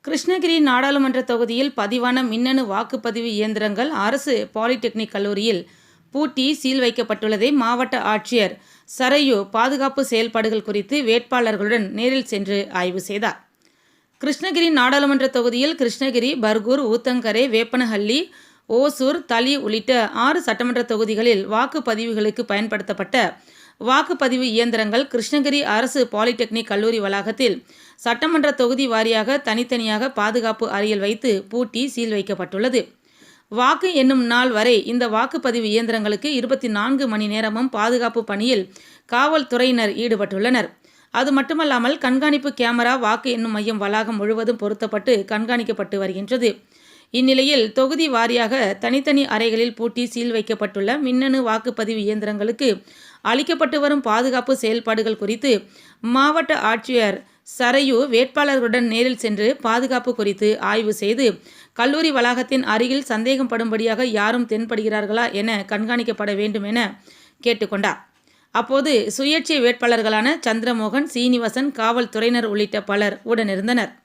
கிருஷ்ணகிரி நாடாளுமன்ற தொகுதியில் பதிவான மின்னணு வாக்குப்பதிவு இயந்திரங்கள் அரசு பாலிடெக்னிக் கல்லூரியில் பூட்டி சீல் வைக்கப்பட்டுள்ளதை மாவட்ட ஆட்சியர் சரையு பாதுகாப்பு செயல்பாடுகள் குறித்து வேட்பாளர்களுடன் நேரில் சென்று ஆய்வு செய்தார். கிருஷ்ணகிரி நாடாளுமன்ற தொகுதியில் கிருஷ்ணகிரி, பர்கூர், ஊத்தங்கரை, வேப்பனஹள்ளி, ஓசூர், தளி உள்ளிட்ட 6 சட்டமன்ற தொகுதிகளில் வாக்குப்பதிவுகளுக்கு பயன்படுத்தப்பட்ட வாக்குப்பதிவு இயந்திரங்கள் கிருஷ்ணகிரி அரசு பாலிடெக்னிக் கல்லூரி வளாகத்தில் சட்டமன்ற தொகுதி வாரியாக தனித்தனியாக பாதுகாப்பு அறையில் வைத்து பூட்டி சீல் வைக்கப்பட்டுள்ளது. வாக்கு எண்ணும் நாள் வரை இந்த வாக்குப்பதிவு இயந்திரங்களுக்கு 24 மணி நேரமும் பாதுகாப்பு பணியில் காவல்துறையினர் ஈடுபட்டுள்ளனர். அது மட்டுமல்லாமல் கண்காணிப்பு கேமரா வாக்கு எண்ணும் மையம் வளாகம் முழுவதும் பொருத்தப்பட்டு கண்காணிக்கப்பட்டு வருகின்றது. இந்நிலையில் தொகுதி வாரியாக தனித்தனி அறைகளில் பூட்டி சீல் வைக்கப்பட்டுள்ள மின்னணு வாக்குப்பதிவு இயந்திரங்களுக்கு அளிக்கப்பட்டு வரும் பாதுகாப்பு செயல்பாடுகள் குறித்து மாவட்ட ஆட்சியர் சரையு வேட்பாளர்களுடன் நேரில் சென்று பாதுகாப்பு குறித்து ஆய்வு செய்து கல்லூரி வளாகத்தின் அருகில் சந்தேகம் படும்படியாக யாரும் தென்படுகிறார்களா என கண்காணிக்கப்பட வேண்டும் என கேட்டுக்கொண்டார். அப்போது சுயேட்சை வேட்பாளர்களான சந்திரமோகன், சீனிவாசன், காவல்துறையினர் உள்ளிட்ட பலர் உடனிருந்தனர்.